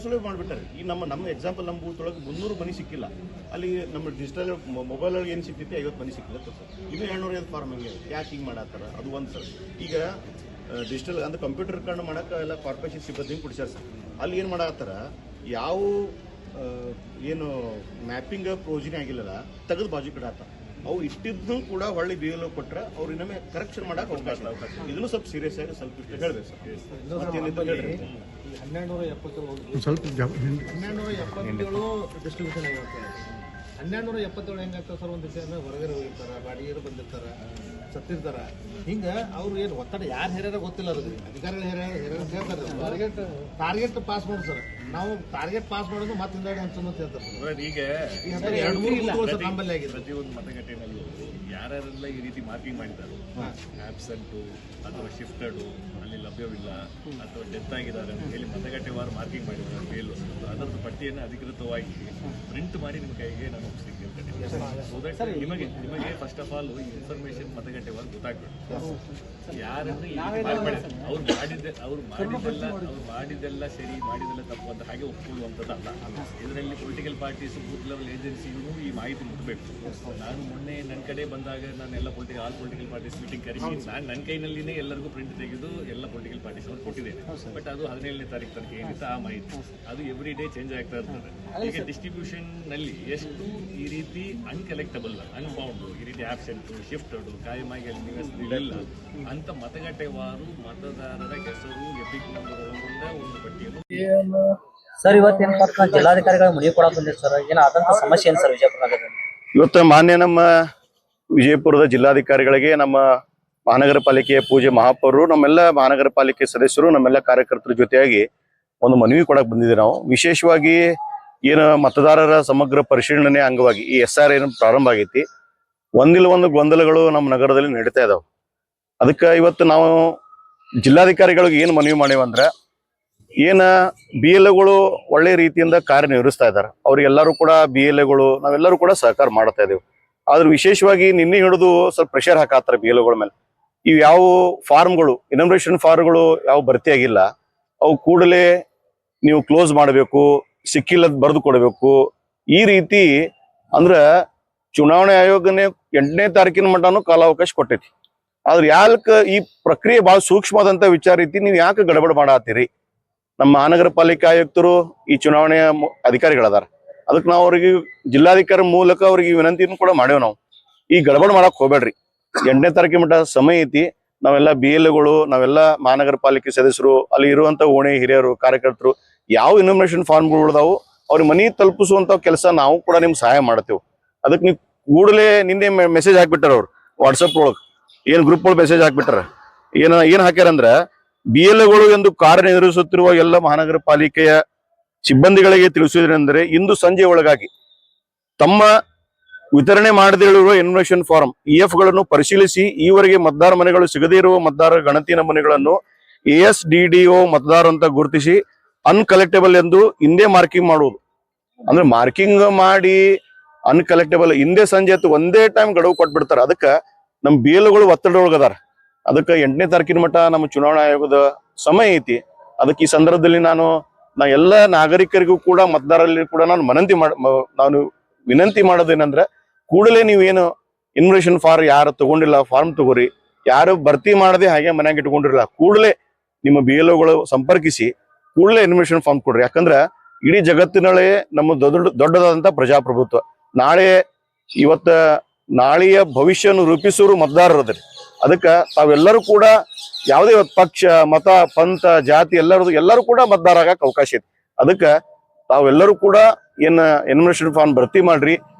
ಒಳಗೆ ಮಾಡಿಬಿಟ್ಟಾರೆ. ಈ ನಮ್ಮ ಎಕ್ಸಾಂಪಲ್ ನಮ್ಮ ಬೂತ್ ಒಳಗೆ 300 ಮನೆ ಸಿಕ್ಕಿಲ್ಲ. ಅಲ್ಲಿ ನಮ್ಮ ಡಿಜಿಟಲ್ ಮೊಬೈಲ್ ಒಳಗೆ ಏನು ಸಿಕ್ತಿತ್ತು 50 ಮನೆ ಸಿಕ್ಕಿಲ್ಲ ಸರ್. ಇನ್ನೂ 250 ಫಾರ್ಮ್ ಹಂಗೆ ಯಾಕೆ ಹಿಂಗೆ ಮಾಡತ್ತಾರ ಅದು ಒಂದು ಸರ್. ಈಗ ಡಿಜಿಟಲ್ ಅಂದ್ರೆ ಕಂಪ್ಯೂಟರ್ ಕಣ್ಣು ಮಾಡೋಕೆ ಎಲ್ಲ ಕಾರ್ಪೊರೇಷನ್ ಸಿಬ್ಬಂದಿ ಕೊಡ್ಸ್ಯಾರ ಸರ್. ಅಲ್ಲಿ ಏನು ಮಾಡತ್ತಾರ, ಯಾವ ಏನು ಮ್ಯಾಪಿಂಗ್ ಪ್ರೋಜಿನೇ ಆಗಿಲ್ಲಲ್ಲ ತೆಗೆದು ಬಾಜು ಕಡೆ ಆತ ಅವು ಇಟ್ಟಿದ್ದು ಕೂಡ ಹೊಳ್ಳಿ BLO ಕೊಟ್ರೆ ಅವ್ರು ಇನ್ನೊಮ್ಮೆ ಕರೆಕ್ಷನ್ ಮಾಡಕ್ಕೆ ಅವಕಾಶ. ಇದನ್ನು ಸ್ವಲ್ಪ ಸೀರಿಯಸ್ ಆಗಿ ಸ್ವಲ್ಪ ಇಷ್ಟ ಹೇಳ್ಬೇಕು ಸರ್. ಮತ್ತೇನಿತ್ತು ಹೇಳ್ರಿ. 1277 ಡಿಸ್ಟ್ರಿಬ್ಯೂಷನ್ ಆಗಿರುತ್ತೆ. 1277 ಹೆಂಗಾಗ್ತದೆ ಸರ್? ಒಂದು ದಿವಸ ಹೊರಗಡೆ ಹೋಗಿರ್ತಾರೆ, ಬಾಡಿಗೆರು ಬಂದಿರ್ತಾರೆ, ಸತ್ತಿರ್ತಾರೆ. ಹಿಂಗೆ ಅವ್ರು ಏನು ಒತ್ತಡ ಯಾರು ಹೇರ್ಯಾರ ಗೊತ್ತಿಲ್ಲ. ಅದಕ್ಕೆ ಅಧಿಕಾರಿಗಳು ಹೇಳ್ತಾರೆ ಟಾರ್ಗೆಟ್ ಪಾಸ್ ಮಾಡಿ ಸರ್. ನಾವು ಟಾರ್ಗೆಟ್ ಪಾಸ್ ಮಾಡೋದು ಮತ್ತೆ ಹಿಂದಾಡಿ ಹಂಚೋದು ಅಂತ ಹೇಳ್ತಾರೆ. ಈಗ 2-3 ನಮ್ಮಲ್ಲಿ ಆಗಿದೆ. ಪ್ರತಿಯೊಂದು ಮತಗಟ್ಟೆನಲ್ಲೂ ಯಾರ್ಯಾರೆಲ್ಲ ಈ ರೀತಿ ಮಾರ್ಕಿಂಗ್ ಮಾಡಿದ್ದಾರೆ, ಆಬ್ಸೆಂಟು ಅಥವಾ ಶಿಫ್ಟೆಡು, ಅಲ್ಲಿ ಲಭ್ಯವಿಲ್ಲ ಅಥವಾ ಡೆತ್ ಆಗಿದ್ದಾರೆ ಅಂತ ಹೇಳಿ ಮತಗಟ್ಟೆವಾರು ಮಾರ್ಕಿಂಗ್ ಮಾಡಿದ್ದಾರೆ ಮೇಲು, ಅದರದ್ದು ಪಟ್ಟಿಯನ್ನು ಅಧಿಕೃತವಾಗಿ ಪ್ರಿಂಟ್ ಮಾಡಿ ನಿಮ್ಮ ಕೈಗೆ ನಾನು ಒಪ್ಪಿಸ್ಲಿಕ್ಕೆ ಹೇಳ್ತೇನೆ. ಸೊ ದಟ್ ನಿಮಗೆ ಫಸ್ಟ್ ಆಫ್ ಆಲ್ ಈ ಇನ್ಫಾರ್ಮೇಶನ್ ಮತಗಟ್ಟೆವಾರು ಗೊತ್ತಾಗ್ಬೇಕು. ಯಾರನ್ನು ಅವ್ರು ಮಾಡಿದ್ದೆಲ್ಲ ಸರಿ, ಮಾಡಿದೆಲ್ಲ ತಪ್ಪು ಅಂತ ಹಾಗೆ ಒಪ್ಕೊಳ್ಳುವಂಥದ್ದಲ್ಲ. ಇದರಲ್ಲಿ ಪೊಲಿಟಿಕಲ್ ಪಾರ್ಟೀಸ್, ಬೂತ್ ಲೆವೆಲ್ ಏಜೆನ್ಸಿಗೂ ಈ ಮಾಹಿತಿ ಮುಟ್ಟಬೇಕು. ನಾನು ಮೊನ್ನೆ ನನ್ನ ಕಡೆ ಬಂದಾಗ ನಾನೆಲ್ಲ ಆಲ್ ಪೊಲಿಟಿಕಲ್ ಪಾರ್ಟೀಸ್ ಮೀಟಿಂಗ್ ಕರೆಸಿ ನಾನು ನನ್ನ ಕೈನಲ್ಲಿನೇ ಎಲ್ಲರಿಗೂ ಪ್ರಿಂಟ್ ತೆಗೆದು ಎಲ್ಲ ಪೊಲಿಟಿಕಲ್ ಪಾರ್ಟೀಸ್ ಅವ್ರು ಕೊಟ್ಟಿದ್ದೇನೆ. ಬಟ್ ಅದು 17ನೇ ತಾರೀಕು ತನಕ ಏನಿತ್ತು ಆ ಮಾಹಿತಿ ಅದು ಎವ್ರಿ ಡೇ ಚೇಂಜ್ ಆಗ್ತಾ ಇರ್ತದೆ. ಈಗ ಡಿಸ್ಟ್ರಿಬ್ಯೂಷನ್ ನಲ್ಲಿ ಎಷ್ಟು ಈ ರೀತಿ ಅನ್ಕಲೆಕ್ಟಬಲ್, ಅನ್ಬೌಂಡ್, ಈ ರೀತಿ ಆಬ್ಸೆಂಟ್, ಶಿಫ್ಟೆಡ್, ಕಾಯಮಾಗಿ ಇಲ್ಲ ಅಂತ ಮತಗಟ್ಟೆವಾರು ಮತದಾರರ ಹೆಸರು, ಎಪಿಕ್ ನಂಬರ್ ಒಳಗೊಂಡ ಒಂದು ಪಟ್ಟಿಯನ್ನು ಸರ್ ಇವತ್ತೇನಪ್ಪ ಜಿಲ್ಲಾಧಿಕಾರಿಗಳ ಮನವಿ ಕೊಡಕ್ ಬಂದಿದೆ ಸರ್. ಏನಾದಂತ ಸಮಸ್ಯೆ ಏನು ಸರ್ ವಿಜಯಪುರ ನಗರದಲ್ಲಿ? ಇವತ್ತು ಮಾನ್ಯ ನಮ್ಮ ವಿಜಯಪುರದ ಜಿಲ್ಲಾಧಿಕಾರಿಗಳಿಗೆ ನಮ್ಮ ಮಹಾನಗರ ಪಾಲಿಕೆಯ ಪೂಜೆ ಮಹಾಪೌರರು, ನಮ್ಮೆಲ್ಲ ಮಹಾನಗರ ಪಾಲಿಕೆ ಸದಸ್ಯರು, ನಮ್ಮೆಲ್ಲ ಕಾರ್ಯಕರ್ತರ ಜೊತೆಯಾಗಿ ಒಂದು ಮನವಿ ಕೊಡಕ್ ಬಂದಿದ್ದೀವಿ. ನಾವು ವಿಶೇಷವಾಗಿ ಏನು ಮತದಾರರ ಸಮಗ್ರ ಪರಿಶೀಲನೆ ಅಂಗವಾಗಿ ಈ SR ಏನು ಪ್ರಾರಂಭ ಆಗೈತಿ, ಒಂದಿಲ್ಲ ಒಂದು ಗೊಂದಲಗಳು ನಮ್ಮ ನಗರದಲ್ಲಿ ನಡೀತಾ ಇದಾವೆ. ಅದಕ್ಕೆ ಇವತ್ತು ನಾವು ಜಿಲ್ಲಾಧಿಕಾರಿಗಳಿಗೆ ಏನು ಮನವಿ ಮಾಡೀವಂದ್ರೆ, ಏನ BLOಗಳು ಒಳ್ಳೆ ರೀತಿಯಿಂದ ಕಾರ್ಯನಿರ್ವಹಿಸ್ತಾ ಇದ್ದಾರೆ. ಅವ್ರಿಗೆಲ್ಲರೂ ಕೂಡ BLOಗಳು ನಾವೆಲ್ಲರೂ ಕೂಡ ಸಹಕಾರ ಮಾಡ್ತಾ ಇದ್ದೇವೆ. ಆದ್ರೆ ವಿಶೇಷವಾಗಿ ನಿನ್ನೆ ಹಿಡಿದು ಸ್ವಲ್ಪ ಪ್ರೆಷರ್ ಹಾಕತ್ತಾರೆ BLOಗಳ ಮೇಲೆ. ಇವು ಯಾವ ಫಾರ್ಮ್ಗಳು, ಇನಾಗ್ರೇಷನ್ ಫಾರ್ಮ್ಗಳು ಯಾವ ಭರ್ತಿ ಆಗಿಲ್ಲ, ಅವು ಕೂಡಲೇ ನೀವು ಕ್ಲೋಸ್ ಮಾಡಬೇಕು, ಸಿಕ್ಕಿಲ್ಲದ ಬರೆದು ಕೊಡಬೇಕು. ಈ ರೀತಿ ಅಂದ್ರೆ ಚುನಾವಣೆ ಆಯೋಗನೇ 8ನೇ ತಾರೀಕಿನ ಮಟ್ಟನೂ ಕಾಲಾವಕಾಶ ಕೊಟ್ಟೈತಿ. ಆದ್ರೆ ಯಾಕೆ ಈ ಪ್ರಕ್ರಿಯೆ ಬಹಳ ಸೂಕ್ಷ್ಮವಾದಂತ ವಿಚಾರ ಐತಿ, ನೀವು ಯಾಕೆ ಗಡಬಡ ಮಾಡತ್ತೀರಿ? ನಮ್ಮ ಮಹಾನಗರ ಪಾಲಿಕೆ ಆಯುಕ್ತರು ಈ ಚುನಾವಣೆಯ ಅಧಿಕಾರಿಗಳದಾರ. ಅದಕ್ಕೆ ನಾವು ಅವ್ರಿಗೆ ಜಿಲ್ಲಾಧಿಕಾರಿ ಮೂಲಕ ಅವ್ರಿಗೆ ವಿನಂತಿಯನ್ನು ಕೂಡ ಮಾಡೇವ್. ನಾವು ಈ ಗಡಬಡ ಮಾಡಕ್ ಹೋಗ್ಬೇಡ್ರಿ, 8ನೇ ತಾರೀಕಿನ ಮಟ್ಟ ಸಮಯ ಐತಿ. ನಾವೆಲ್ಲ BLOಗಳು, ನಾವೆಲ್ಲ ಮಹಾನಗರ ಪಾಲಿಕೆ ಸದಸ್ಯರು, ಅಲ್ಲಿ ಇರುವಂತ ಓಣೆ ಹಿರಿಯರು, ಕಾರ್ಯಕರ್ತರು ಯಾವ ಇನ್ಫಾರ್ಮೇಶನ್ ಫಾರ್ಮ್ಗಳು ಉಳಿದಾವು ಅವ್ರಿಗೆ ಮನೆ ತಲುಪಿಸುವಂತ ಕೆಲಸ ನಾವು ಕೂಡ ನಿಮ್ಗೆ ಸಹಾಯ ಮಾಡ್ತೇವೆ. ಅದಕ್ಕೆ ನೀವು ಕೂಡಲೇ ನಿನ್ನೆ ಮೆಸೇಜ್ ಹಾಕ್ಬಿಟ್ಟಾರ ಅವ್ರು ವಾಟ್ಸಪ್ ಒಳಗೆ, ಏನ್ ಗ್ರೂಪ್ ಒಳಗೆ ಮೆಸೇಜ್ ಹಾಕ್ಬಿಟ್ಟಾರ. ಏನ್ ಹಾಕ್ಯಾರಂದ್ರ, BLOಗಳು ಎಂದು ಕಾರ್ಯನಿರ್ವಹಿಸುತ್ತಿರುವ ಎಲ್ಲ ಮಹಾನಗರ ಪಾಲಿಕೆಯ ಸಿಬ್ಬಂದಿಗಳಿಗೆ ತಿಳಿಸುವುದೇನೆಂದರೆ, ಇಂದು ಸಂಜೆ ಒಳಗಾಗಿ ತಮ್ಮ ವಿತರಣೆ ಮಾಡದಿರುವ ಇನ್ಫಾರ್ಮೇಶನ್ ಫಾರ್ಮ್ EFಗಳನ್ನು ಪರಿಶೀಲಿಸಿ ಈವರೆಗೆ ಮತದಾರ ಮನೆಗಳು ಸಿಗದೇ ಇರುವ ಮತದಾರರ ಗಣತಿ ನಮೂನೆಗಳನ್ನು ASDDO ಮತದಾರ ಅಂತ ಗುರುತಿಸಿ ಅನ್ಕಲೆಕ್ಟೇಬಲ್ ಎಂದು ಹಿಂದೆ ಮಾರ್ಕಿಂಗ್ ಮಾಡುವುದು. ಅಂದ್ರೆ ಮಾರ್ಕಿಂಗ್ ಮಾಡಿ ಅನ್ಕಲೆಕ್ಟೇಬಲ್ ಹಿಂದೆ ಸಂಜೆ ಹೊತ್ತು ಒಂದೇ ಟೈಮ್ ಗಡುವು ಕೊಟ್ಬಿಡ್ತಾರೆ. ಅದಕ್ಕೆ ನಮ್ಮ BLOಗಳು ಒತ್ತಡದೊಳಗದಾರ. ಅದಕ್ಕೆ 8ನೇ ತಾರೀಕಿನ ಮಟ್ಟ ನಮ್ಮ ಚುನಾವಣಾ ಆಯೋಗದ ಸಮಯ ಐತಿ. ಅದಕ್ಕೆ ಈ ಸಂದರ್ಭದಲ್ಲಿ ನಾನು ಎಲ್ಲ ನಾಗರಿಕರಿಗೂ ಕೂಡ ಮತದಾರರಲ್ಲಿ ಕೂಡ ನಾನು ವಿನಂತಿ ಮಾಡೋದೇನಂದ್ರೆ, ಕೂಡಲೇ ನೀವೇನು ಇನ್ಫಾರ್ಮೇಶನ್ ಫಾರ್ಮ್ ಯಾರು ತಗೊಂಡಿಲ್ಲ ಫಾರ್ಮ್ ತಗೋರಿ. ಯಾರು ಭರ್ತಿ ಮಾಡದೆ ಹಾಗೆ ಮನ್ಯಾಗ ಇಟ್ಕೊಂಡಿರಲ್ಲ, ಕೂಡಲೇ ನಿಮ್ಮ BLOಗಳು ಸಂಪರ್ಕಿಸಿ ಕೂಡಲೇ ಇನ್ಫಾರ್ಮೇಶನ್ ಫಾರ್ಮ್ ಕೊಡ್ರಿ. ಯಾಕಂದ್ರೆ ಇಡೀ ಜಗತ್ತಿನಲ್ಲೇ ನಮ್ಮ ದೊಡ್ಡದಾದಂತ ಪ್ರಜಾಪ್ರಭುತ್ವ. ನಾಳೆಯ ಭವಿಷ್ಯವನ್ನು ರೂಪಿಸೋರು ಮತದಾರರದ್ರಿ. ಅದಕ್ಕೆ ತಾವೆಲ್ಲರೂ ಕೂಡ ಯಾವುದೇ ಪಕ್ಷ, ಮತ, ಪಂಥ, ಜಾತಿ ಎಲ್ಲರೂ ಕೂಡ ಮತದಾರ ಆಗಕ್ಕೆ ಅವಕಾಶ ಇದೆ. ಅದಕ್ಕೆ ತಾವೆಲ್ಲರೂ ಕೂಡ ಇನ್ಫಾರ್ಮೇಶನ್ ಫಾರ್ಮ್ ಭರ್ತಿ ಮಾಡ್ರಿ.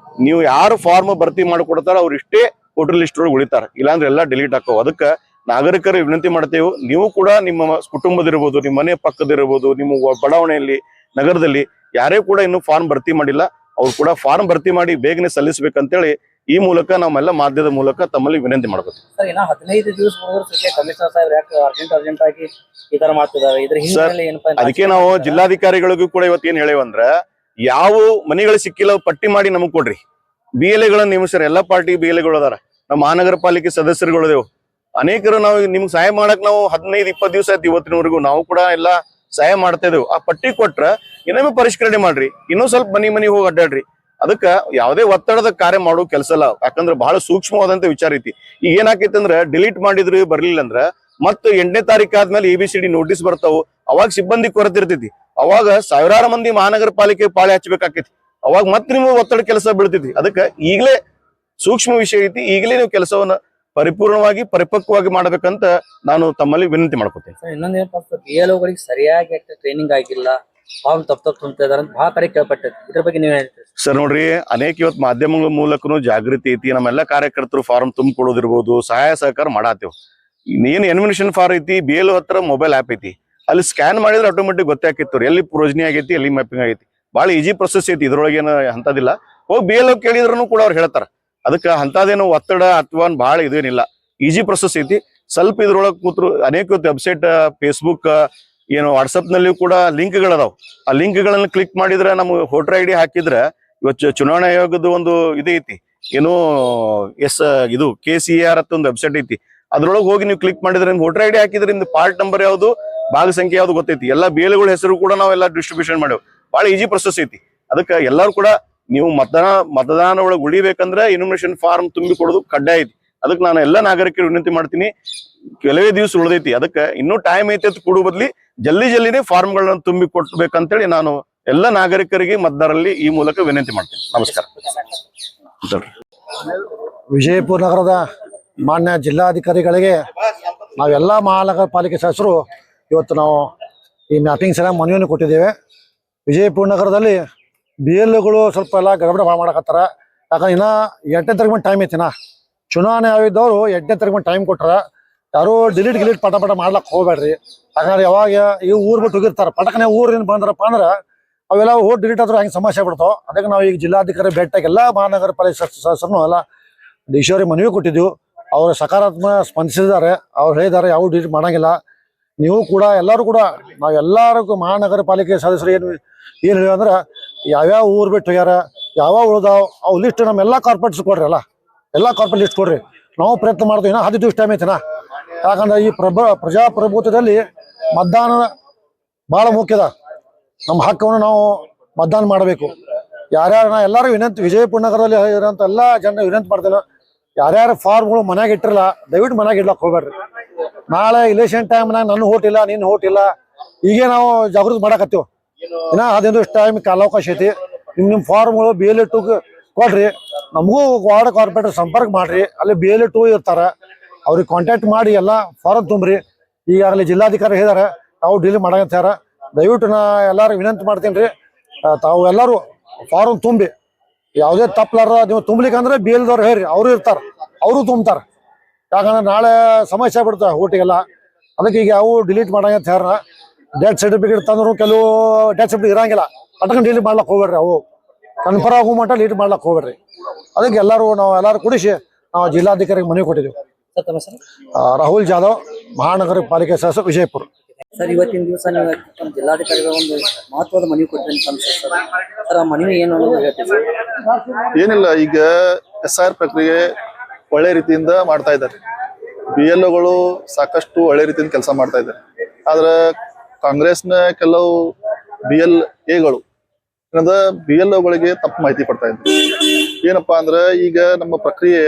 ನೀವು ಯಾರು ಫಾರ್ಮ್ ಭರ್ತಿ ಮಾಡಿಕೊಡ್ತಾರ ಅವ್ರು ಇಷ್ಟೇ ವೋಟರ್ ಲಿಸ್ಟ್ ಒಳಗೆ ಉಳಿತಾರ, ಇಲ್ಲಾಂದ್ರೆ ಎಲ್ಲ ಡಿಲೀಟ್ ಹಾಕೋ. ಅದಕ್ಕೆ ನಾಗರಿಕರು ವಿನಂತಿ ಮಾಡ್ತೇವೆ, ನೀವು ಕೂಡ ನಿಮ್ಮ ಕುಟುಂಬದಿರ್ಬೋದು, ನಿಮ್ಮ ಮನೆ ಪಕ್ಕದಿರ್ಬೋದು, ನಿಮ್ಮ ಬಡಾವಣೆಯಲ್ಲಿ, ನಗರದಲ್ಲಿ ಯಾರೇ ಕೂಡ ಇನ್ನು ಫಾರ್ಮ್ ಭರ್ತಿ ಮಾಡಿಲ್ಲ ಅವ್ರು ಕೂಡ ಫಾರ್ಮ್ ಭರ್ತಿ ಮಾಡಿ ಬೇಗನೆ ಸಲ್ಲಿಸಬೇಕಂತೇಳಿ ಈ ಮೂಲಕ ನಾವೆಲ್ಲ ಮಾಧ್ಯಮದ ಮೂಲಕ ತಮ್ಮಲ್ಲಿ ವಿನಂತಿ ಮಾಡಬೇಕು. ಸರ್, ಇನ್ನ 15 ದಿವಸ ಕಮಿಷನರ್ ಸಾಹೇಬ್ರು ಯಾಕೆ ಅರ್ಜೆಂಟ್ ಆಗಿ ಈ ತರ ಮಾಡ್ತಿದ್ದಾರೆ? ಇದ್ರ ಹಿನ್ನೆಲೆ ಏನಪ್ಪಾ? ಅದಕ್ಕೆ ನಾವು ಜಿಲ್ಲಾಧಿಕಾರಿಗಳಿಗೂ ಕೂಡ ಇವತ್ತು ಏನ್ ಹೇಳೇವಂದ್ರ, ಯಾವ ಮನೆಗಳು ಸಿಕ್ಕಿಲ್ಲ ಪಟ್ಟಿ ಮಾಡಿ ನಮಗ್ ಕೊಡ್ರಿ. BLOಗಳನ್ನ ನೇಮಿಸ್ಯಾರ, ಎಲ್ಲಾ ಪಾರ್ಟಿ BLOಗಳು ಅದಾರ, ನಮ್ಮ ಮಹಾನಗರ ಪಾಲಿಕೆ ಸದಸ್ಯರುಗಳಿದೇವು, ಅನೇಕರು. ನಾವು ನಿಮ್ಗೆ ಸಹಾಯ ಮಾಡಕ್ ನಾವು 15-20 ದಿವಸ ಆಯ್ತು ಇವತ್ತಿನವರೆಗೂ. ನಾವು ಕೂಡ ಎಲ್ಲ ಸಹಾಯ ಮಾಡ್ತಾ ಇದ್ದೇವೆ ಆ ಪಟ್ಟಿ ಕೊಟ್ರ ಇನ್ನೊಮ್ಮೆ ಪರಿಷ್ಕರಣೆ ಮಾಡ್ರಿ, ಇನ್ನೂ ಸ್ವಲ್ಪ ಮನಿ ಹೋಗಿ ಅಡ್ಡಾಡ್ರಿ. ಅದಕ್ಕ ಯಾವುದೇ ಒತ್ತಡದ ಕಾರ್ಯ ಮಾಡೋ ಕೆಲಸ ಅಲ್ಲ, ಯಾಕಂದ್ರೆ ಬಹಳ ಸೂಕ್ಷ್ಮವಾದಂತ ವಿಚಾರ ಐತಿ. ಈಗ ಏನಾಕೈತಿ ಅಂದ್ರ ಡಿಲೀಟ್ ಮಾಡಿದ್ರು ಬರ್ಲಿಲ್ಲ ಅಂದ್ರ ಮತ್ತೆ 8ನೇ ತಾರೀಕು ಆದ್ಮೇಲೆ ABCD ನೋಟಿಸ್ ಬರ್ತಾವು. ಅವಾಗ ಸಿಬ್ಬಂದಿ ಕೊರತೆ ಇರ್ತೈತಿ. ಅವಾಗ ಸಾವಿರಾರು ಮಂದಿ ಮಹಾನಗರ ಪಾಲಿಕೆ ಪಾಳೆ ಹಚ್ಚಬೇಕಾಕೈತಿ. ಅವಾಗ ಮತ್ತೆ ನಿಮ್ಗೆ ಒತ್ತಡ ಕೆಲಸ ಬೀಳ್ತೈತಿ. ಅದಕ್ಕ ಈಗಲೇ ಸೂಕ್ಷ್ಮ ವಿಷಯ ಐತಿ, ಈಗಲೇ ನೀವು ಕೆಲಸವನ್ನ ಪರಿಪೂರ್ಣವಾಗಿ ಪರಿಪಕ್ವವಾಗಿ ಮಾಡ್ಬೇಕಂತ ನಾನು ತಮ್ಮಲ್ಲಿ ವಿನಂತಿ ಮಾಡ್ಕೊತೇನೆ. ಸರ್ ಇನ್ನೊಂದೇನಪ್ಪ BLOಗಳಿಗೆ ಸರಿಯಾಗಿ ಟ್ರೈನಿಂಗ್ ಆಗಿಲ್ಲ, ಫಾರ್ಮ್ ತಪ್ಪು ತುಂಬ್ತಾ ಇದಾರೆ ಅಂತ ಬಹಳ ಕಡೆ ಕೇಳ್ಪಟ್ಟೈತಿ. ಇದ್ರ ಬಗ್ಗೆ ನೀವ್ ಹೇಳ್ತೀರಿ ಸರ್? ನೋಡ್ರಿ, ಅನೇಕ ಇವತ್ತು ಮಾಧ್ಯಮಗಳ ಮೂಲಕನು ಜಾಗೃತಿ ಐತಿ. ನಮ್ಮೆಲ್ಲ ಕಾರ್ಯಕರ್ತರು ಫಾರ್ಮ್ ತುಂಬಿಕೊಡೋದಿರ್ಬೋದು, ಸಹಾಯ ಸಹಕಾರ ಮಾಡಾತೇವ್. ಏನ್ ಎನ್ಮಿನೇಷನ್ ಫಾರ್ಮ್ ಐತಿ, BLO ಹತ್ರ ಮೊಬೈಲ್ ಆಪ್ ಐತಿ, ಅಲ್ಲಿ ಸ್ಕ್ಯಾನ್ ಮಾಡಿದ್ರೆ ಆಟೋಮೆಟಿಕ್ ಗೊತ್ತಾಕಿತ್ತು ಎಲ್ಲಿ ಪ್ರೋಜನಿ ಆಗೈತಿ, ಎಲ್ಲಿ ಮ್ಯಾಪಿಂಗ್ ಆಗೈತಿ. ಬಹಳ ಈಜಿ ಪ್ರೊಸೆಸ್ ಐತಿ, ಇದ್ರೊಳಗೆ ಏನು ಅಂತದಿಲ್ಲ. ಹೋಗಿ BLO ಕೇಳಿದ್ರು ಕೂಡ ಅವ್ರು ಹೇಳ್ತಾರ. ಅದಕ್ಕೆ ಅಂತದೇನು ಒತ್ತಡ ಅಥವಾ ಬಹಳ ಇದೇನಿಲ್ಲ, ಈಜಿ ಪ್ರೊಸೆಸ್ ಐತಿ. ಸ್ವಲ್ಪ ಇದ್ರೊಳಗೆ ಕೂತ್ರು ಅನೇಕ ವೆಬ್ಸೈಟ್, ಫೇಸ್ಬುಕ್, ಏನು ವಾಟ್ಸಪ್ ನಲ್ಲಿ ಕೂಡ ಲಿಂಕ್ಗಳದಾವ್. ಆ ಲಿಂಕ್ಗಳನ್ನ ಕ್ಲಿಕ್ ಮಾಡಿದ್ರೆ ನಮ್ಮ ವೋಟರ್ ID ಹಾಕಿದ್ರೆ ಇವತ್ತು ಚುನಾವಣಾ ಆಯೋಗದ ಒಂದು ಇದು ಐತಿ, ಏನು ಇದು KCAR ಅಂತ ಒಂದು ವೆಬ್ಸೈಟ್ ಐತಿ. ಅದ್ರೊಳಗೆ ಹೋಗಿ ನೀವು ಕ್ಲಿಕ್ ಮಾಡಿದ್ರೆ ನಿಮ್ ವೋಟರ್ ID ಹಾಕಿದ್ರೆ ನಿಮ್ದು ಪಾರ್ಟ್ ನಂಬರ್ ಯಾವ್ದು, ಭಾಗ ಸಂಖ್ಯೆ ಯಾವ್ದು ಗೊತ್ತೈತಿ. ಎಲ್ಲ BLOಗಳ ಹೆಸರು ಕೂಡ ನಾವೆಲ್ಲ ಡಿಸ್ಟ್ರಿಬ್ಯೂಷನ್ ಮಾಡೇವ್. ಬಹಳ ಈಜಿ ಪ್ರೊಸೆಸ್ ಐತಿ. ಅದಕ್ಕೆ ಎಲ್ಲರೂ ಕೂಡ ನೀವು ಮತದಾನ ಒಳಗೆ ಉಳಿಬೇಕಂದ್ರೆ ಇನ್ಫಾರ್ಮೇಶನ್ ಫಾರ್ಮ್ ತುಂಬಿ ಕೊಡೋದು ಕಡ್ಡಾಯ ಐತಿ. ಅದಕ್ಕೆ ನಾನು ಎಲ್ಲ ನಾಗರಿಕರು ವಿನಂತಿ ಮಾಡ್ತೀನಿ, ಕೆಲವೇ ದಿವಸ ಉಳಿದೈತಿ, ಅದಕ್ಕೆ ಇನ್ನೂ ಟೈಮ್ ಐತಿ ಅಂತ ಕೊಡುವ ಬದ್ಲಿ ಜಲ್ದಿನೇ ಫಾರ್ಮ್ಗಳನ್ನ ತುಂಬಿ ಕೊಡ್ಬೇಕಂತೇಳಿ ನಾನು ಎಲ್ಲ ನಾಗರಿಕರಿಗೆ ಮತದಾರರಲ್ಲಿ ಈ ಮೂಲಕ ವಿನಂತಿ ಮಾಡ್ತೀನಿ. ನಮಸ್ಕಾರ. ವಿಜಯಪುರ ನಗರದ ಮಾನ್ಯ ಜಿಲ್ಲಾಧಿಕಾರಿಗಳಿಗೆ ನಾವೆಲ್ಲ ಮಹಾನಗರ ಪಾಲಿಕೆ ಸದಸ್ಯರು ಇವತ್ತು ನಾವು ಈ ಮ್ಯಾಪಿಂಗ್ ಸರಿಯಾಗಿ ಮನವಿಯನ್ನು ಕೊಟ್ಟಿದ್ದೇವೆ. ವಿಜಯಪುರ ನಗರದಲ್ಲಿ BLOಗಳು ಸ್ವಲ್ಪ ಎಲ್ಲ ಗಡಬಡ ಮಾಡಕತ್ತಾರ. ಯಾಕಂದ್ರೆ ಇನ್ನ 8ನೇ ತಾರೀಕು ಟೈಮ್ ಐತಿನ ಚುನಾವಣೆ ಆಗಿದ್ದವರು 8ನೇ ತಾರೀಕು ಟೈಮ್ ಕೊಟ್ಟಾರ. ಯಾರು ಡಿಲೀಟ್ ಪಟ ಮಾಡ್ಲಕ್ ಹೋಗ್ಬೇಡ್ರಿ. ಯಾಕಂದ್ರೆ ಯಾವಾಗ ಈ ಊರ್ ಬಿಟ್ಟು ಹೋಗಿರ್ತಾರ, ಪಟಕನೆ ಊರಿನ ಬಂದ್ರಪ್ಪ ಅಂದ್ರೆ ಅವೆಲ್ಲ ಓಟ್ ಡಿಲೀಟ್ ಆದ್ರೂ ಹಂಗೆ ಸಮಸ್ಯೆ ಬಿಡ್ತಾವ. ಅದಕ್ಕೆ ನಾವು ಈಗ ಜಿಲ್ಲಾಧಿಕಾರಿ ಭೇಟಿಯಾಗಿ ಎಲ್ಲ ಮಹಾನಗರ ಪಾಲಿಕೆ ಸದಸ್ಯರನ್ನು ಎಲ್ಲ DC ಅವರಿಗೆ ಮನವಿ ಕೊಟ್ಟಿದ್ದೀವಿ. ಅವರು ಸಕಾರಾತ್ಮಕ ಸ್ಪಂದಿಸಿದ್ದಾರೆ. ಅವ್ರು ಹೇಳಿದ್ದಾರೆ ಯಾವ ಡಿಲೀಟ್ ಮಾಡಂಗಿಲ್ಲ. ನೀವು ಕೂಡ ಎಲ್ಲರೂ ಕೂಡ ನಾವೆಲ್ಲರಿಗೂ ಮಹಾನಗರ ಪಾಲಿಕೆ ಸದಸ್ಯರು ಏನು ಹೇಳಿ ಅಂದ್ರೆ ಯಾವ್ಯಾವ ಊರ್ ಬಿಟ್ಟು ಹೋಗ್ಯಾರ, ಯಾವ ಉಳ್ದಾವ್ ಅವು ಲಿಸ್ಟ್ ನಮ್ಮೆಲ್ಲ ಕಾರ್ಪೊರೇಟ್ಸ್ ಕೊಡ್ರಿ, ಎಲ್ಲ ಕಾರ್ಪೊರೇಟ್ ಲಿಸ್ಟ್ ಕೊಡ್ರಿ. ನಾವು ಪ್ರಯತ್ನ ಮಾಡ್ತೀವಿ. 10 ದಿವಸ ಟೈಮ್ ಐತಿನ. ಯಾಕಂದ್ರೆ ಈ ಪ್ರಜಾಪ್ರಭುತ್ವದಲ್ಲಿ ಮತದಾನ ಬಹಳ ಮುಖ್ಯದ. ನಮ್ಮ ಹಕ್ಕನ್ನು ನಾವು ಮತದಾನ ಮಾಡಬೇಕು. ನಾ ಎಲ್ಲರೂ ವಿನಂತಿ, ವಿಜಯಪುರ ನಗರದಲ್ಲಿ ಇರೋಂಥ ಎಲ್ಲ ಜನ ವಿನಂತಿ ಮಾಡ್ತೇನೆ, ಯಾರ್ಯಾರು ಫಾರ್ಮ್ಗಳು ಮನ್ಯಾಗ ಇಟ್ಟಿರಲ್ಲ ದಯವಿಟ್ಟು ಮನ್ಯಾಗ ಇಡ್ಲಕ್ಕೆ ಹೋಗ್ಬೇಡ್ರಿ. ನಾಳೆ ಇಲೆಕ್ಷನ್ ಟೈಮ್ನಾಗ ನನ್ನ ಓಟ್ ಇಲ್ಲ, ನಿನ್ನ ಓಟ್ ಇಲ್ಲ, ಈಗೇ ನಾವು ಜಾಗೃತಿ ಮಾಡಕತ್ತೀವಿ. ಇನ್ನ 15 ದಿವಸ ಟೈಮ್ ಕಾಲಾವಕಾಶ ಐತಿ. ನಿಮ್ಮ ಫಾರ್ಮ್ಗಳು BLO ಕೊಡ್ರಿ. ನಮಗೂ ವಾರ್ಡ್ ಕಾರ್ಪೊರೇಟರ್ ಸಂಪರ್ಕ ಮಾಡ್ರಿ, ಅಲ್ಲಿ BLO ಇರ್ತಾರ, ಅವ್ರಿಗೆ ಕಾಂಟ್ಯಾಕ್ಟ್ ಮಾಡಿ ಎಲ್ಲ ಫಾರಂ ತುಂಬ್ರಿ. ಈಗಾಗಲೇ ಜಿಲ್ಲಾಧಿಕಾರಿ ಹೇಳಿದಾರೆ ತಾವು ಡೀಲ್ ಮಾಡಂತಾರ. ದಯವಿಟ್ಟು ನಾ ಎಲ್ಲರೂ ವಿನಂತಿ ಮಾಡ್ತೀನಿ ರೀ, ತಾವು ಎಲ್ಲರೂ ಫಾರಂ ತುಂಬಿ ಯಾವುದೇ ತಪ್ಪಲಾರ ನೀವು ತುಂಬಲಿಕ್ಕೆ ಅಂದ್ರೆ BLOದವ್ರು ಹೇಳ್ರಿ, ಅವರು ಇರ್ತಾರ, ಅವರು ತುಂಬ್ತಾರ. ಯಾಕಂದ್ರೆ ನಾಳೆ ಸಮಸ್ಯೆ ಬಿಡ್ತಾವೆ ಊಟಿಗೆಲ್ಲ. ಅದಕ್ಕೆ ಈಗ ಯಾವ ಡಿಲೀಟ್ ಮಾಡಂತ ಯಾರ ಡೆತ್ ಸರ್ಟಿಫಿಕೇಟ್ ತಂದ್ರು ಕೆಲವು ಡೆತ್ ಸರ್ಟಿಫಿಕೇಟ್ ಇರಂಗಿಲ್ಲ, ಪಟಕನ್ ಡಿಲೀಟ್ ಮಾಡ್ಲಕ್ಕೆ ಹೋಗ್ಬೇಡ್ರಿ. ಅವು ಕನ್ಫರ್ಮ್ ಆಗೋ ಮಟ್ಟ ಡಿಲೀಟ್ ಮಾಡ್ಲಕ್ಕೆ ಹೋಗ್ಬೇಡ್ರಿ. ಅದಕ್ಕೆ ಎಲ್ಲರೂ ಕೂಡಿಸಿ ನಾವು ಜಿಲ್ಲಾಧಿಕಾರಿಗೆ ಮನವಿ ಕೊಟ್ಟಿದ್ದೀವಿ. ರಾಹುಲ್ ಜಾಧವ್, ಮಹಾನಗರ ಪಾಲಿಕೆ ಸದಸ್ಯ, ವಿಜಯಪುರ. ಸರ್ ಇವತ್ತಿನ ದಿವಸ ನೀವು ಜಿಲ್ಲಾಧಿಕಾರಿಗಳ ಒಂದು ಮಹತ್ವದ ಮನವಿ ಕೊಟ್ಟರೆ ಅಂತ ಅನ್ಸುತ್ತೆ ಸರ್. ಆ ಮನವಿ ಏನು ಅನ್ನೋದು ಹೇಳ್ತೀವಿ ಸರ್? ಏನಿಲ್ಲ, ಈಗ SIR ಪ್ರಕ್ರಿಯೆ ಒಳ್ಳೆ ರೀತಿಯಿಂದ ಮಾಡ್ತಾ ಇದ್ದಾರೆ. BLOಗಳು ಸಾಕಷ್ಟು ಒಳ್ಳೆ ರೀತಿಯಿಂದ ಕೆಲಸ ಮಾಡ್ತಾ ಇದ್ದಾರೆ. ಆದ್ರೆ ಕಾಂಗ್ರೆಸ್ನ ಕೆಲವು BLAಗಳು BLOಗಳಿಗೆ ತಪ್ಪು ಮಾಹಿತಿ ಕೊಡ್ತಾ ಇದ್ದಾರೆ. ಏನಪ್ಪಾ ಅಂದ್ರೆ ಈಗ ನಮ್ಮ ಪ್ರಕ್ರಿಯೆ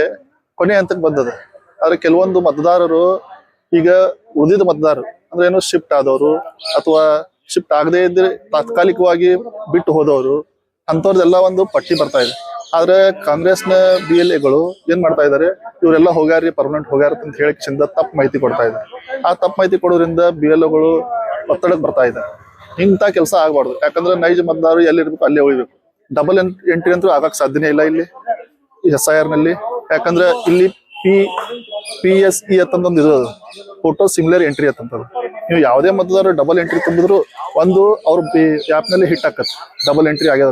ಕೊನೆ ಹಂತಕ್ಕೆ ಬಂದದ. ಆದ್ರೆ ಕೆಲವೊಂದು ಮತದಾರರು ಈಗ ಉಳಿದ ಮತದಾರರು ಅಂದ್ರೆ ಏನು ಶಿಫ್ಟ್ ಆದವರು ಅಥವಾ ಶಿಫ್ಟ್ ಆಗದೇ ಇದ್ರೆ ತಾತ್ಕಾಲಿಕವಾಗಿ ಬಿಟ್ಟು ಹೋದವರು ಅಂತವ್ರದೆಲ್ಲ ಒಂದು ಪಟ್ಟಿ ಬರ್ತಾ ಇದೆ. ಆದ್ರೆ ಕಾಂಗ್ರೆಸ್ನ BLAಗಳು ಏನ್ ಮಾಡ್ತಾ ಇದಾರೆ, ಇವರೆಲ್ಲ ಹೋಗ್ಯಾರಿ, ಪರ್ಮನೆಂಟ್ ಹೋಗ್ಯಾರ ಅಂತ ಹೇಳಿಕಿಂದ ತಪ್ಪು ಮಾಹಿತಿ ಕೊಡ್ತಾ ಇದ್ದಾರೆ. ಆ ತಪ್ಪು ಮಾಹಿತಿ ಕೊಡೋದ್ರಿಂದ BLOಗಳು ಒತ್ತಡಕ್ಕೆ ಬರ್ತಾ ಇದ್ದಾರೆ. ಇಂಥ ಕೆಲಸ ಆಗ್ಬಾರ್ದು. ಯಾಕಂದ್ರೆ ನೈಜ ಮತದಾರರು ಎಲ್ಲಿರ್ಬೇಕು ಅಲ್ಲೇ ಉಳಿಬೇಕು. ಡಬಲ್ ಎಂಟ್ರಿ ಅಂತೂ ಆಗಕ್ ಸಾಧ್ಯನೇ ಇಲ್ಲ ಇಲ್ಲಿ SIR ನಲ್ಲಿ. ಯಾಕಂದ್ರೆ ಇಲ್ಲಿ PSE ಅಂತಂದೊಂದು ಇದು ಫೋಟೋ ಸಿಮಿಲರ್ ಎಂಟ್ರಿ ಅಂತಂತದ್ದು. ನೀವು ಯಾವುದೇ ಮತದಾರರು ಡಬಲ್ ಎಂಟ್ರಿ ತುಂಬಿದ್ರು ಒಂದು ಅವ್ರ ಆ್ಯಪ್ ನಲ್ಲಿ ಹಿಟ್ ಹಾಕತ್ತೆ ಡಬಲ್ ಎಂಟ್ರಿ ಆಗ್ಯದ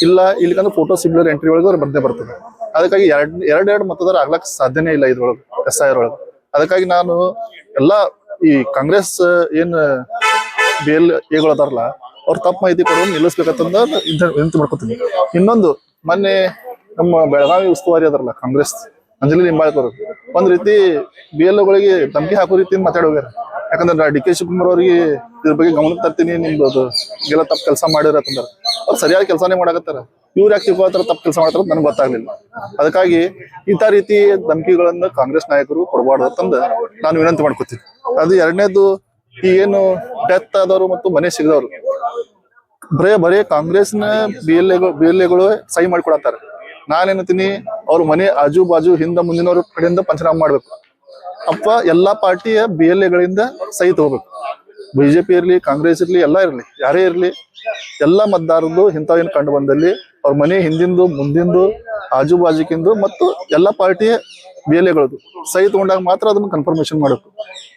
ಇಲ್ಲ ಇಲ್ಲಿಕಂದ್ರೆ ಫೋಟೋ ಸಿಮಿಲರ್ ಎಂಟ್ರಿ ಒಳಗೆ ಅವ್ರು ಬಂದೇ ಬರ್ತದೆ. ಅದಕ್ಕಾಗಿ ಎರಡು ಮತದಾರ ಆಗ್ಲಕ್ ಸಾಧ್ಯನೇ ಇಲ್ಲ ಇದ್ರೊಳಗೆ SIR ಒಳಗೆ. ಅದಕ್ಕಾಗಿ ನಾನು ಎಲ್ಲ ಈ ಕಾಂಗ್ರೆಸ್ ಏನ್ BLAಗಳು ಅದಾರಲ್ಲ ಅವ್ರು ತಪ್ಪು ಮಾಹಿತಿ ಕೊಡೋದು ನಿಲ್ಲಿಸ್ಬೇಕಂತಂದ ವಿನಂತಿ ಮಾಡ್ಕೊತೀನಿ. ಇನ್ನೊಂದು, ಮೊನ್ನೆ ನಮ್ಮ ಬೆಳಗಾವಿ ಉಸ್ತುವಾರಿ ಅದಾರಲ್ಲ ಕಾಂಗ್ರೆಸ್ ಅಂಜಲಿ ನಿಂಬಾಳ್ಕರ್ ಒಂದ್ ರೀತಿ BLOಗಳಿಗೆ ಧಮಕಿ ಹಾಕೋ ರೀತಿಯಿಂದ ಮಾತಾಡಿ ಹೋಗ್ಯಾರ. ಯಾಕಂದ್ರೆ ಡಿ ಕೆ ಶಿವಕುಮಾರ್ ಅವರಿಗೆ ಇದ್ರ ಬಗ್ಗೆ ಗಮನಕ್ಕೆ ತರ್ತೀನಿ, ನಿಮ್ದು ಅದು ಎಲ್ಲ ತಪ್ಪು ಕೆಲಸ ಮಾಡಿರತ್ತಂದ್ರೆ ಅವ್ರು ಸರಿಯಾದ ಕೆಲಸನೇ ಮಾಡಕತ್ತಾರ. ಇವ್ರು ಯಾಕೆ ತಿಳ್ಕೊಳ್ತಾರ ತಪ್ಪು ಕೆಲಸ ಮಾಡ್ತಾರ ನನಗೆ ಗೊತ್ತಾಗ್ಲಿಲ್ಲ. ಅದಕ್ಕಾಗಿ ಇಂಥ ರೀತಿ ಧಮಕಿಗಳನ್ನ ಕಾಂಗ್ರೆಸ್ ನಾಯಕರು ಕೊಡಬಾರ್ದು ಅಂತಂದು ನಾನು ವಿನಂತಿ ಮಾಡ್ಕೊತೀನಿ. ಅದು ಎರಡನೇದು, ಈ ಏನು ಡೆತ್ ಆದವರು ಮತ್ತು ಮನೆ ಸಿಗದವ್ರು ಬರೇ ಕಾಂಗ್ರೆಸ್ನ ಬಿ ಎಲ್ ಎಗಳು ಸಹಿ ಮಾಡ್ಕೊಡತ್ತಾರ. ನಾನೇನಂತೀನಿ, ಅವ್ರ ಮನೆ ಆಜು ಬಾಜು ಹಿಂದ ಮುಂದಿನವ್ರ ಕಡೆಯಿಂದ ಪಂಚನಾಮ ಮಾಡ್ಬೇಕು. ಅಪ್ಪ ಎಲ್ಲಾ ಪಾರ್ಟಿಯ ಬಿ ಎಲ್ ಎಗಳಿಂದ ಸಹಿ ತಗೋಬೇಕು. ಬಿಜೆಪಿ ಇರ್ಲಿ, ಕಾಂಗ್ರೆಸ್ ಇರ್ಲಿ, ಎಲ್ಲ ಇರ್ಲಿ, ಯಾರೇ ಇರ್ಲಿ, ಎಲ್ಲಾ ಮತದಾರದ್ದು ಇಂಥವೇನು ಕಂಡು ಬಂದಲ್ಲಿ ಅವ್ರ ಮನೆ ಹಿಂದಿಂದು ಮುಂದಿಂದು ಆಜು ಬಾಜುಕಿಂದು ಮತ್ತು ಎಲ್ಲಾ ಪಾರ್ಟಿಯ ಬಿ ಎಲ್ ಎಗಳದ್ದು ಸಹಿ ತಗೊಂಡಾಗ ಮಾತ್ರ ಅದನ್ನ ಕನ್ಫರ್ಮೇಶನ್ ಮಾಡಬೇಕು.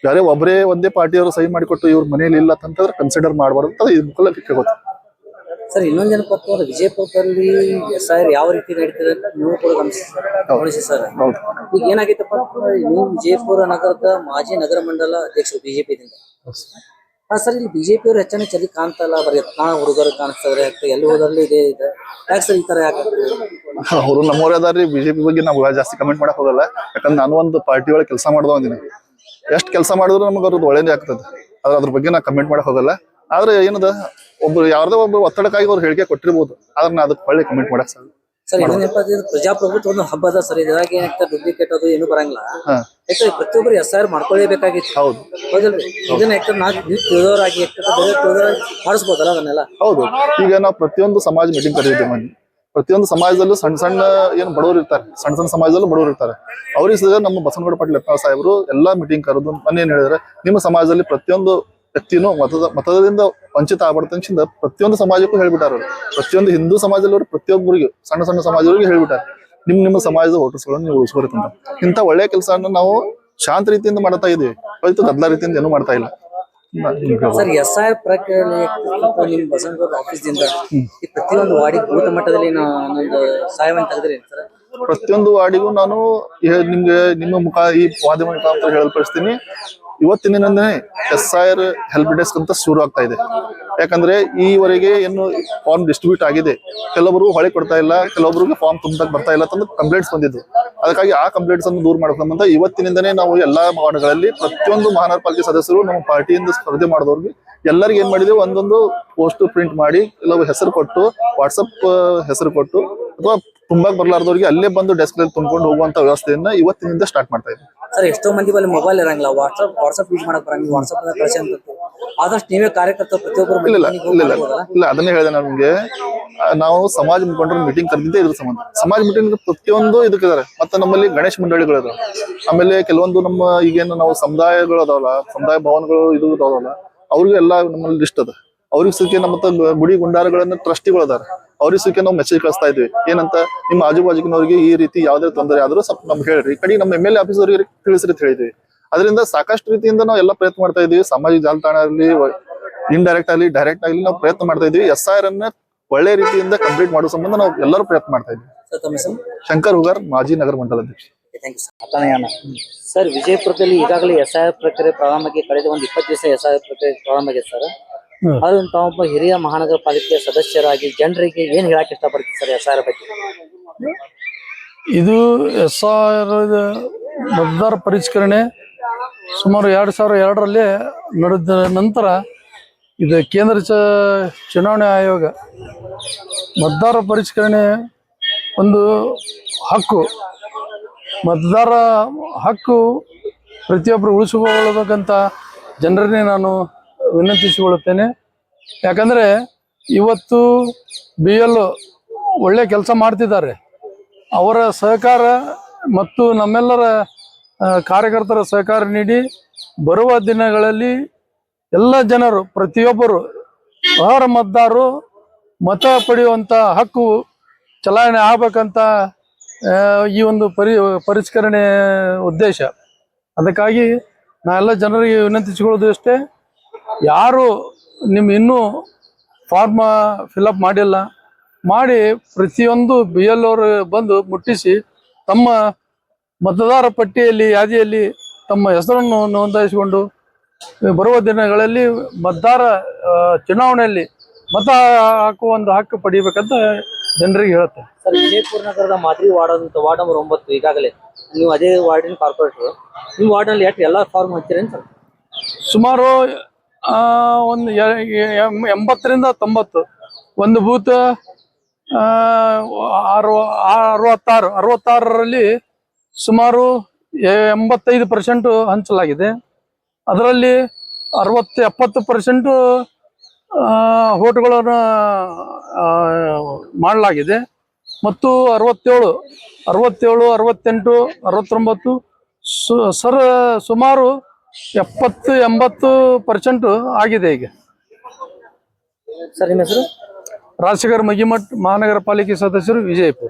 ಯಾರೇ ಒಬ್ಬರೇ ಒಂದೇ ಪಾರ್ಟಿಯವರು ಸಹಿ ಮಾಡಿಕೊಟ್ಟು ಇವ್ರ ಮನೇಲಿ ಇಲ್ಲ ಅಂತಂದ್ರೆ ಕನ್ಸಿಡರ್ ಮಾಡಬಾರ್ದು ಅಂತ ಇದು ಮುಖಲಕ್ಕೆ ಗೊತ್ತು. ಸರ್ ಇನ್ನೊಂದೇನಪ್ಪ ಅಂತಂದ್ರೆ ವಿಜಯಪುರದಲ್ಲಿ SIR ಯಾವ ರೀತಿ ನಡೀತದೆ ನೀವು ಕೂಡ ಗಮನಿಸಿ ಸರ್. ಈಗ ಏನಾಗೈತಪ್ಪ ಅಂತಂದ್ರೆ ನೀವು ವಿಜಯಪುರ ನಗರದ ಮಾಜಿ ನಗರ ಮಂಡಲ ಅಧ್ಯಕ್ಷರು ಬಿಜೆಪಿದಿಂದ. ಸರ್ ಇಲ್ಲಿ ಬಿಜೆಪಿ ಅವರು ಹೆಚ್ಚಾಗಿ ಚಳಿ ಕಾಣ್ತಲ್ಲ, ಬರೀ ಹುಡುಗರು ಕಾಣಿಸ್ತಾರೆ, ಎಲ್ಲಿ ಹೋದಲ್ಲಿ ಇದೆ ಇದೆ. ಯಾಕೆ ಸರ್ ಈ ತರ ಯಾಕೆ? ಅವರು ನಮ್ಮವರೇ ಅದಾರ್ರಿ. ಬಿಜೆಪಿ ಬಗ್ಗೆ ನಾವು ಜಾಸ್ತಿ ಕಮೆಂಟ್ ಮಾಡಕ್ ಹೋಗಲ್ಲ. ಯಾಕಂದ್ರೆ ನಾನು ಒಂದು ಪಾರ್ಟಿ ಒಳಗೆ ಕೆಲಸ ಮಾಡ್ದವ ಅಂದಿನಿ. ಎಷ್ಟು ಕೆಲಸ ಮಾಡಿದ್ರು ನಮ್ಗೆ ಅವ್ರದ್ದು ಒಳ್ಳೇದೇ ಆಗ್ತದೆ. ಅದ್ರ ಬಗ್ಗೆ ನಾ ಕಮೆಂಟ್ ಮಾಡಕ್ ಹೋಗಲ್ಲ. ಆದ್ರೆ ಏನದ ಒಬ್ರು ಯಾರ್ದೋ ಒಬ್ರು ಒತ್ತಡಕ್ಕಾಗಿ ಅವ್ರು ಹೇಳಿಕೆ ಕೊಟ್ಟಿರ್ಬೋದು, ಆದ್ರೆ ನಾ ಅದಕ್ಕೆ ಒಳ್ಳೆ ಕಮೆಂಟ್ ಮಾಡಕ್ ಸರ್. ಸರ್ ಇನ್ನೊಂದೇನಪ್ಪ ಪ್ರಜಾಪ್ರಭುತ್ವ ಒಂದು ಹಬ್ಬ ಅದ ಸರ್. ಇದ್ರಾಗ ಡೂಪ್ಲಿಕೇಟ್ ಅದು ಏನು ಬರಂಗಿಲ್ಲ. ಯಾಕಂದ್ರೆ ಪ್ರತಿಯೊಬ್ಬರು SIR ಮಾಡ್ಕೊಳ್ಳೇಬೇಕಾಗಿತ್ತು. ಹೌದು, ಹೌದಲ್ರಿ? ಇದನ್ನ ನೀವು ತಿಳಿದವರಾಗಿ ಮಾಡಿಸ್ಬೋದಲ್ಲ ಅದನ್ನೆಲ್ಲ. ಹೌದು. ಈಗ ನಾವು ಪ್ರತಿಯೊಂದು ಸಮಾಜ ಮೀಟಿಂಗ್ ಕರೀತೀವಿ ಮನೆ. ಪ್ರತಿಯೊಂದು ಸಮಾಜದಲ್ಲೂ ಸಣ್ಣ ಸಣ್ಣ ಏನು ಬಡವರು ಇರ್ತಾರೆ, ಸಣ್ಣ ಸಣ್ಣ ಸಮಾಜದಲ್ಲೂ ಬಡವರು ಇರ್ತಾರೆ. ಅವ್ರಿಗೆ ಸಹ ನಮ್ಮ ಬಸವನಗೌಡ ಪಾಟೀಲ್ ಯತ್ನಾಳ್ ಸಾಹೇಬರು ಎಲ್ಲಾ ಮೀಟಿಂಗ್ ಕರೆದು ಮೊನ್ನೆ ಏನ್ ಹೇಳಿದ್ರೆ, ನಿಮ್ಮ ಸಮಾಜದಲ್ಲಿ ಪ್ರತಿಯೊಂದು ವ್ಯಕ್ತಿನೂ ಮತದಿಂದ ವಂಚಿತ ಆಗ್ಬಾರ್ದು ಪ್ರತಿಯೊಂದು ಸಮಾಜಕ್ಕೂ ಹೇಳ್ಬಿಟ್ಟಾರ. ಪ್ರತಿಯೊಂದು ಹಿಂದೂ ಸಮಾಜದವರು ಪ್ರತಿಯೊಬ್ಬರಿಗೂ ಸಣ್ಣ ಸಣ್ಣ ಸಮಾಜದವರಿಗೆ ಹೇಳ್ಬಿಟ್ಟಾರೆ, ನಿಮ್ಮ ಸಮಾಜದ ವೋಟರ್ಸ್ಗಳನ್ನು ನೀವು ಉಳಿಸ್ಬಾರಂತ. ಇಂಥ ಒಳ್ಳೆಯ ಕೆಲಸವನ್ನು ನಾವು ಶಾಂತ ರೀತಿಯಿಂದ ಮಾಡ್ತಾ ಇದೀವಿ, ಹೊರತು ಗದ್ದಲ ರೀತಿಯಿಂದ ಏನೂ ಮಾಡ್ತಾ ಇಲ್ಲ. ಸರ್ SIR ಪ್ರಕ್ರಿಯೆ ನಿಮ್ ಬಸವನಗೌಡ ಆಫೀಸ್ದಿಂದ ಈ ಪ್ರತಿಯೊಂದು ವಾರ್ಡಿ ಬೂತ್ ಮಟ್ಟದಲ್ಲಿ ಒಂದು ಸಹಾಯವನ್ನು ತೆಗೆದ್ರಿ ಸರ್? ಪ್ರತಿಯೊಂದು ವಾರ್ಡಿಗೂ ನಾನು ನಿಮ್ಗೆ ನಿಮ್ಮ ಈ ಮಾಧ್ಯಮ ಮುಖಾಂತರ ಹೇಳಲ್ಪಡಿಸ್ತೀನಿ. ಇವತ್ತಿನ ದಿನನೇ SIR ಹೆಲ್ಪ್ ಡೆಸ್ಕ್ ಅಂತ ಶುರು ಆಗ್ತಾ ಇದೆ. ಯಾಕಂದ್ರೆ ಈವರೆಗೆ ಏನು ಫಾರ್ಮ್ ಡಿಸ್ಟ್ರಿಬ್ಯೂಟ್ ಆಗಿದೆ, ಕೆಲವೊಬ್ರು ಹೊಳೆ ಕೊಡ್ತಾ ಇಲ್ಲ, ಕೆಲವೊಬ್ರಿಗೆ ಫಾರ್ಮ್ ತುಂಬಕ್ ಬರ್ತಾ ಇಲ್ಲ ಅಂತ ಕಂಪ್ಲೇಂಟ್ಸ್ ಬಂದಿದ್ದು. ಅದಕ್ಕಾಗಿ ಆ ಕಂಪ್ಲೇಂಟ್ಸ್ ಅನ್ನು ದೂರ ಮಾಡ್ಕೊಂಬಂತ ಇವತ್ತಿನಿಂದನೇ ನಾವು ಎಲ್ಲಾ ವಾರ್ಡ್ಗಳಲ್ಲಿ ಪ್ರತಿಯೊಂದು ಮಹಾನಗರ ಪಾಲಿಕೆ ಸದಸ್ಯರು ನಮ್ಮ ಪಾರ್ಟಿಯಿಂದ ಸ್ಪರ್ಧೆ ಮಾಡಿದವ್ರಿಗೆ ಎಲ್ಲರಿಗೂ ಏನ್ ಮಾಡಿದೀವಿ, ಒಂದೊಂದು ಪೋಸ್ಟ್ ಪ್ರಿಂಟ್ ಮಾಡಿ ಕೆಲವು ಹೆಸರು ಕೊಟ್ಟು, ವಾಟ್ಸಪ್ ಹೆಸರು ಕೊಟ್ಟು, ಅಥವಾ ತುಂಬಾಕ್ ಬರ್ಲಾರ್ದವ್ರಿಗೆ ಅಲ್ಲೇ ಬಂದು ಡೆಸ್ಕ್ ನಲ್ಲಿ ತುಂಬಿಕೊಂಡು ಹೋಗುವಂತ ವ್ಯವಸ್ಥೆಯನ್ನ ಇವತ್ತಿನಿಂದ ಸ್ಟಾರ್ಟ್ ಮಾಡ್ತಾ ಇದ್ದೀವಿ. ಸರ್ ಎಷ್ಟೋ ಮಂದಿ ಬಲ್ಲಿ ಮೊಬೈಲ್ ಇರಂಗಿಲ್ಲ, ವಾಟ್ಸಪ್ ಯೂಸ್ ಮಾಡಕ್ ಬರಂಗಿಲ್ಲ, ವಾಟ್ಸಪ್ ಕಳಿಸಿ ಅಂತ. ಆದಷ್ಟು ನೀವೇ ಕಾರ್ಯಕರ್ತರು ಪ್ರತಿಯೊಬ್ಬರು ಇಲ್ಲ ಅದನ್ನೇ ಹೇಳಿದೆ ನಮ್ಗೆ. ನಾವು ಸಮಾಜ ಮುಖಂಡರ ಮೀಟಿಂಗ್ ಕರೆದಿದ್ದೆ ಇದ್ರ ಸಂಬಂಧ. ಸಮಾಜ ಮೀಟಿಂಗ್ ಪ್ರತಿಯೊಂದು ಇದಕ್ಕಿದ್ದಾರೆ. ಮತ್ತೆ ನಮ್ಮಲ್ಲಿ ಗಣೇಶ ಮಂಡಳಿಗಳು ಇದಾವೆ. ಆಮೇಲೆ ಕೆಲವೊಂದು ನಮ್ಮ ಈಗೇನು ನಾವು ಸಮುದಾಯಗಳು ಅದಾವಲ್ಲ, ಸಮುದಾಯ ಭವನಗಳು ಇದು ಅದಾವಲ್ಲ, ಅವ್ರಿಗೆ ಎಲ್ಲ ನಮ್ಮಲ್ಲಿ ಲಿಸ್ಟ್ ಅದ. ಅವ್ರಿಗೆ ಸಿಕ್ಕಿ ನಮ್ಮ ಗುಡಿ ಗುಂಡಾರಗಳನ್ನ ಟ್ರಸ್ಟಿಗಳು ಅದಾರ, ಅವ್ರಿಗೆ ಸಿಕ್ಕಿ ನಾವು ಮೆಸೇಜ್ ಕಳಿಸ್ತಾ ಇದ್ವಿ. ಏನಂತ, ನಿಮ್ಮ ಆಜು ಬಾಜುಕಿನವ್ರಿಗೆ ಈ ರೀತಿ ಯಾವ್ದೇ ತೊಂದರೆ ಆದ್ರೂ ಸ್ವಲ್ಪ ನಮ್ಗೆ ಹೇಳ್ರಿ, ಕಡೆ ನಮ್ಮ MLA ಆಫೀಸ್ ಅವ್ರಿಗೆ ತಿಳಿಸ್ರಿ ಅಂತ ಹೇಳಿದ್ವಿ. ಅದರಿಂದ ಸಾಕಷ್ಟು ರೀತಿಯಿಂದ ನಾವು ಎಲ್ಲ ಪ್ರಯತ್ನ ಮಾಡ್ತಾ ಇದೀವಿ. ಸಾಮಾಜಿಕ ಜಾಲತಾಣ ಆಗಲಿ, ಇಂಡೈರೆಕ್ಟ್ ಆಗಲಿ, ಡೈರೆಕ್ಟ್ ಆಗಲಿ ನಾವು ಪ್ರಯತ್ನ ಮಾಡ್ತಾ ಇದೀವಿ. SIR ಅನ್ನ ಒಳ್ಳೆ ರೀತಿಯಿಂದ ಕಂಪ್ಲೀಟ್ ಮಾಡೋ ಸಂಬಂಧ ನಾವು ಎಲ್ಲರೂ ಪ್ರಯತ್ನ ಮಾಡ್ತಾ ಇದ್ವಿ. ಶಂಕರ್ ಹುಗಾರ್, ಮಾಜಿ ನಗರ ಮಂಡಲ ಅಧ್ಯಕ್ಷ. ಸರ್ ವಿಜಯಪುರದಲ್ಲಿ ಈಗಾಗಲೇ SIR ಪ್ರಕ್ರಿಯೆ ಪ್ರಾರಂಭಕ್ಕೆ ಕಳೆದ ಒಂದು 20 ದಿವಸ SIR ಪ್ರಕ್ರಿಯೆ ಪ್ರಾರಂಭ ಆಗಿದೆ ಸರ್. ಆದ್ರೆ ತಾವೊಬ್ಬ ಹಿರಿಯ ಮಹಾನಗರ ಪಾಲಿಕೆಯ ಸದಸ್ಯರಾಗಿ ಜನರಿಗೆ ಏನ್ ಹೇಳಕ್ ಇಷ್ಟಪಡ್ತೀವಿ ಸರ್ SIR ಬಗ್ಗೆ? ಇದು SIR ಮತದಾರ ಪರಿಷ್ಕರಣೆ ಸುಮಾರು 2002ರಲ್ಲಿ ನಡೆದ ನಂತರ ಇದು ಕೇಂದ್ರ ಚುನಾವಣೆ ಆಯೋಗ ಮತದಾರ ಪರಿಷ್ಕರಣೆ ಒಂದು ಹಕ್ಕು, ಮತದಾರ ಹಕ್ಕು ಪ್ರತಿಯೊಬ್ಬರು ಉಳಿಸಿಕೊಳ್ಳಬೇಕಂತ ಜನರನ್ನೇ ನಾನು ವಿನಂತಿಸಿಕೊಳ್ಳುತ್ತೇನೆ. ಯಾಕಂದರೆ ಇವತ್ತು BLO ಒಳ್ಳೆ ಕೆಲಸ ಮಾಡ್ತಿದ್ದಾರೆ. ಅವರ ಸಹಕಾರ ಮತ್ತು ನಮ್ಮೆಲ್ಲರ ಕಾರ್ಯಕರ್ತರ ಸಹಕಾರ ನೀಡಿ ಬರುವ ದಿನಗಳಲ್ಲಿ ಎಲ್ಲ ಜನರು ಪ್ರತಿಯೊಬ್ಬರು ಅರ್ಹ ಮತದಾರರು ಮತ ಪಡೆಯುವಂಥ ಹಕ್ಕು ಚಲಾವಣೆ ಆಗ್ಬೇಕಂತ ಈ ಒಂದು ಪರಿಷ್ಕರಣೆ ಉದ್ದೇಶ. ಅದಕ್ಕಾಗಿ ನಾ ಎಲ್ಲ ಜನರಿಗೆ ವಿನಂತಿಸಿಕೊಳ್ಳೋದು ಅಷ್ಟೇ, ಯಾರು ಇನ್ನೂ ಫಾರ್ಮ ಫಿಲಪ್ ಮಾಡಿಲ್ಲ, ಮಾಡಿ ಪ್ರತಿಯೊಂದು BLO ಬಂದು ಮುಟ್ಟಿಸಿ ತಮ್ಮ ಮತದಾರ ಪಟ್ಟಿಯಲ್ಲಿ ಯಾದಿಯಲ್ಲಿ ತಮ್ಮ ಹೆಸರನ್ನು ನೋಂದಾಯಿಸಿಕೊಂಡು ಬರುವ ದಿನಗಳಲ್ಲಿ ಮತದಾರ ಚುನಾವಣೆಯಲ್ಲಿ ಮತ ಹಾಕುವ ಒಂದು ಹಕ್ಕು ಪಡಿಬೇಕಂತ ಜನರಿಗೆ ಹೇಳುತ್ತೆ. ಸರ್ ವಿಜಯಪುರ ನಗರದ ಮಾದರಿ ವಾರ್ಡ್ ವಾರ್ಡ್ ನಂಬರ್ 9 ಈಗಾಗಲೇ ನೀವು ಅದೇ ವಾರ್ಡಿನ ಕಾರ್ಪೊರೇಟರ್, ನಿಮ್ಮ ವಾರ್ಡ್ನಲ್ಲಿ ಎಷ್ಟು ಎಲ್ಲ ಫಾರ್ಮ್ ಹಚ್ಚಿರೇನು ಸರ್? ಸುಮಾರು ಒಂದು 80ರಿಂದ 90 ಒಂದು ಬೂತ್ 66ರಲ್ಲಿ ಸುಮಾರು 85% ಹಂಚಲಾಗಿದೆ. ಅದರಲ್ಲಿ 60-70% ವೋಟ್ಗಳನ್ನು ಮಾಡಲಾಗಿದೆ ಮತ್ತು 67, 68, 69 ಸುಮಾರು 70-80% ಆಗಿದೆ ಈಗ. ಸರ್ ನಿಮ್ಮ ಹೆಸರು? ರಾಜಶೇಖರ್ ಮಗಿಮಠ್, ಮಹಾನಗರ ಪಾಲಿಕೆ ಸದಸ್ಯರು, ವಿಜಯಪುರ.